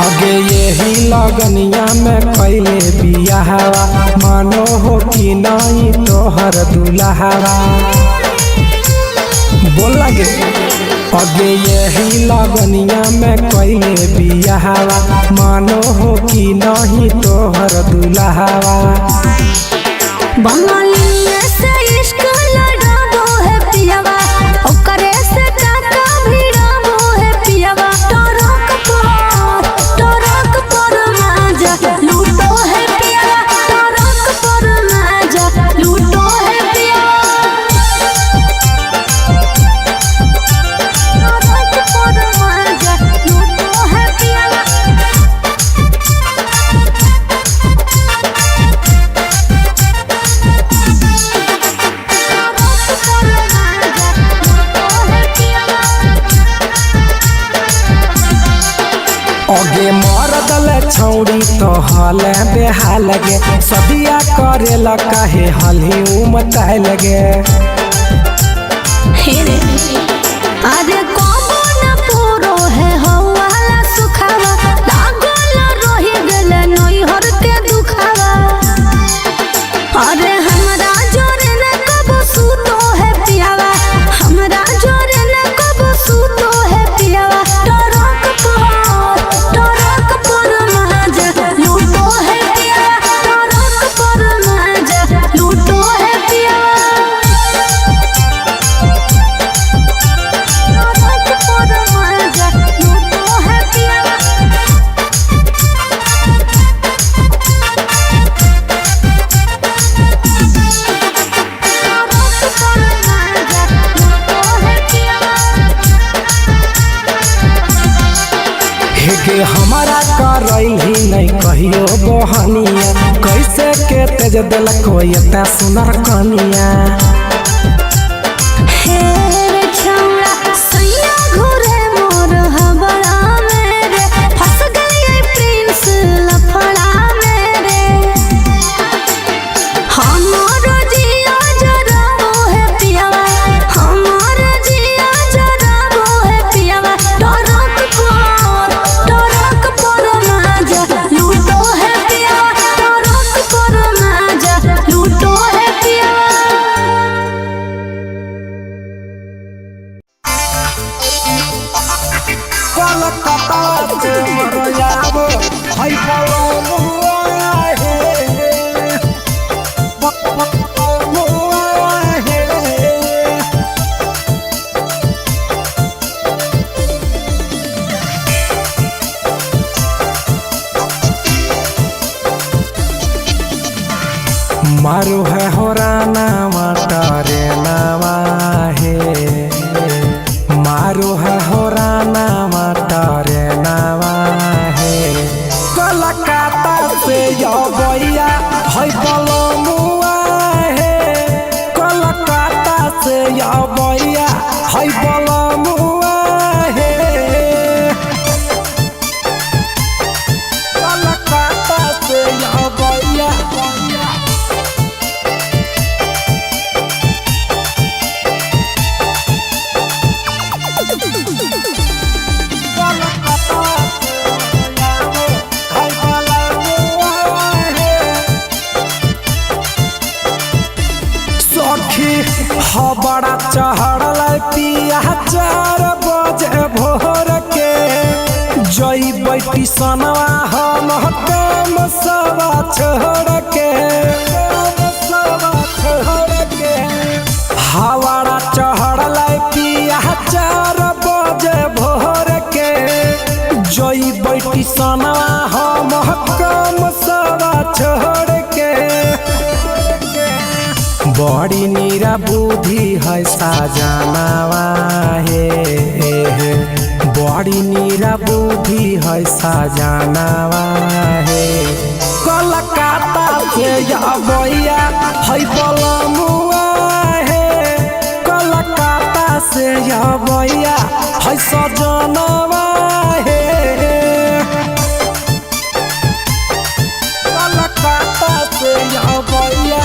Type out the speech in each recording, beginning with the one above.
आगे यही लगनिया में कैले बियाहवा मानो हो कि नहीं तोहर दुल्हावा बोल लगे। आगे यही लगनिया में कैले बियाहवा मानो हो कि नहीं तोहर दुल्हावा। बंगाली से इश्क लड़ाबो है पियावा ओकरे से टाका भिड़ाबो है पियावा। टरक पर माजा लूटो है पियावा टरक पर माजा लूटो है पियावा। टरक पर माजा लूटो है पियावा। आगे मरदल छौड़ी तो हाल बेहाल गे सदिया करे काहे हली उमताए लगे। अरे कबो न पूरो है हवाला सुखावा लागल रही गेले नैहर के दुखावा। अरे हमरा जोरे न कबो सूतो है पियावा हमरा जोरे न कबो सूतो है पियावा। टरक पर माजा लूटो है पियावा टरक पर माजा लूटो है पियावा। हेगे हमारा करैल ही नहीं कहियो बहनिया कैसे के तेज दिल कोई इतना सुनर कनिया। मारो है होराना माटारे नावा है मारो है होराना माटारे नावा है। कलकत्ता से यो भैया है बलमुआ है कलकत्ता से यो भैया है बलमुआ है कलकत्ता से यो भैया। बड़ा चढ़ल पिया 4 बजे भोर के जई बैठी सनवा हम काम सवा छोड़ के हवाड़ा चढ़ल पिया 4 बजे भोर के जई बैठी सनवा हम काम सवा छोड़ के। बड़ी नीरा बुद्धि है साजनावा है बड़ी नीरा बुद्धि है साजनावा है। कलकत्ता से या भैया है बलमुआ है कलकत्ता से या भैया है सजनवा है कलकत्ता से या भैया।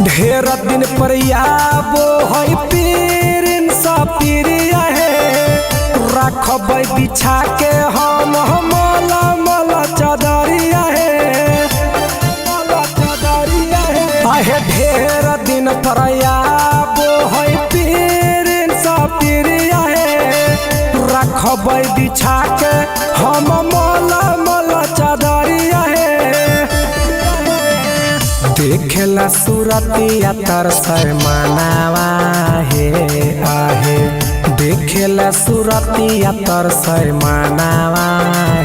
ढेर दिन पर आबो है पीरिन सपीरिया है रखब बिछा के हम मला मला चदरिया है आहे ढेर दिन पर आबो है पीरिन सपीरिया है रखब बिछा के हम मला मला चदरिया है देखेला सूरतिया तरसर मनावा है आहे देखेला सूरतिया तरसर मनावा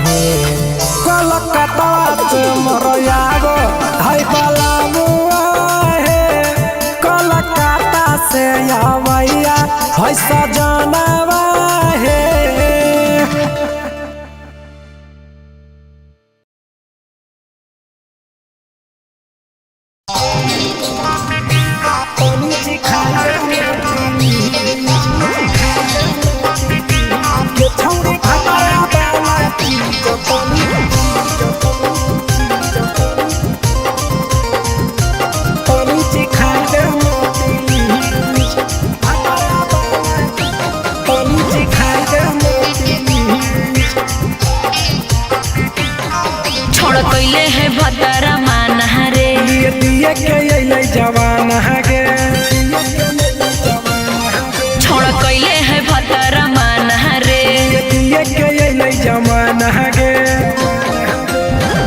है कलकत्ता से मोरयागो हाय बलामुआ है कलकत्ता से आवैया हाय सजनावा है कैले है भतरा माना रे दिए के अइले जवान गे छोड़ कैले है भतरा माना रे दिए के अइले जवान गे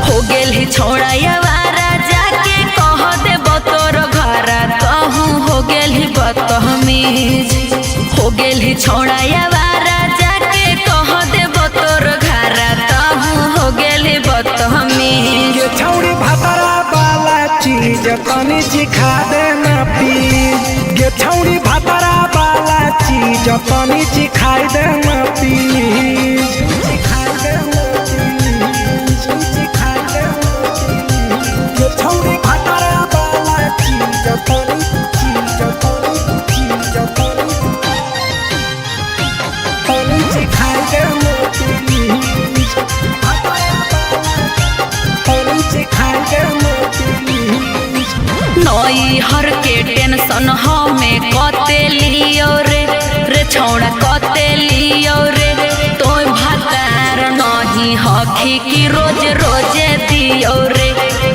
हो गेल ही छोड़ा यावारा जाके कह दे बतोर घरा कहूँ हो गेल ही बदतमीज हो गेल ही छोड़ा यावारा जाके कह दे बतोर घरा कहूँ हो गेल ही बदतमीज ये छौड़ी भतरा वाला चीज तनी चिखा देना प्लीज ये छौड़ी भतरा वाला चीज तनी चिखा देना प्लीज ये छौड़ी भतरा वाला चीज तनी चिखा देना नई हर के टेंशन हमें कते लियो रे छौड़ा कते लियो रे तो भातार नहीं हखी की रोज रोजे दियो रे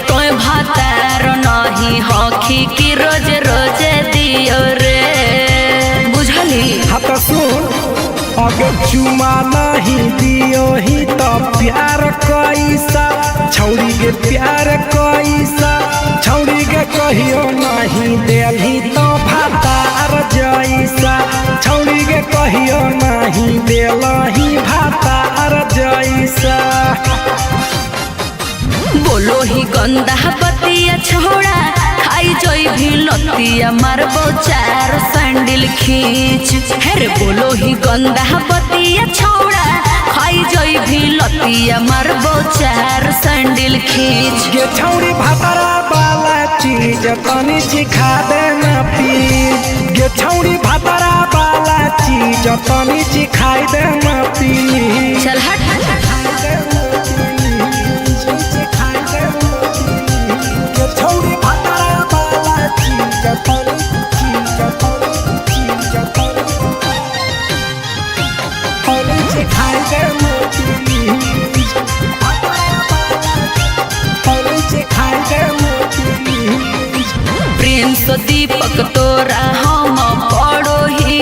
तो भातार नहीं हखी की रोज रोजे दियो रे बुझली हाथ सुन अगर चुमा नहीं दियो ही तो प्यार कैसा छौड़ी के प्यार कैसा छौड़ी के कहियो नहीं देली तो भातार जैसा छौड़ी के कहियो नहीं देलही भातार जैसा बोलो ही गंदा बतिया छोड़ा खाई जोई भी लतिया मारबो चार सैंडल खींच हेरे बोलो ही गंदा बतिया छोड़ा खाई जोई भी लतिया मारबो चार सैंडल खींच ये छौड़ी भतरा वाला चीज तनी चिखा देना प्लीज ये छौड़ी भतरा वाला चीज तनी चिखा देना प्लीज चल हट प्रिंस दीपक तोरा हम पड़ो ही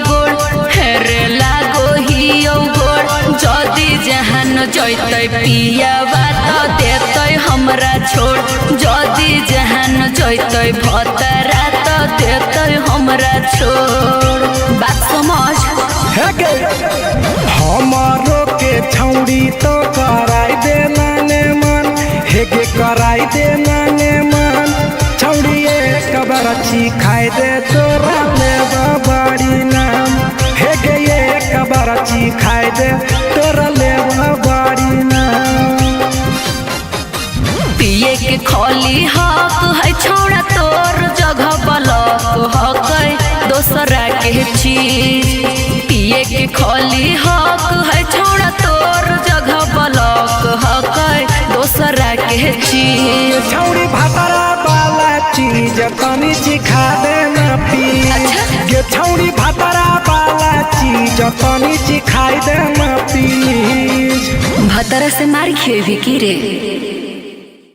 गोड़ हेरे लागो ही गोड़ जदी जहान जैते पिया बात देते हमरा छोड़ जदी जहान जैते भतरा तो देते हमरा छोड़ बात समझ हमारो के छौड़ी तो कराई देना ने मन हेगे कराई देना ने मन छौड़ी एक बरची खाई दे तोरा ले बड़ी नाम हेगे एक बरची खाई दे तोरा ले बड़ी नाम पिए के खोली हक है छोड़ा तोर जगह बलक हक दोसरा के चीज पिए के खोली हक है छोड़ा तोर जगह बलक हक दोसरा के चीज छौड़ी भतरा वाला चीज चीज तनी चिखा देना प्लीज। अच्छा। गे छौड़ी भतरा वाला चीज तनी चिखाई देना प्लीज। भतरा से मार खिए भी की रे।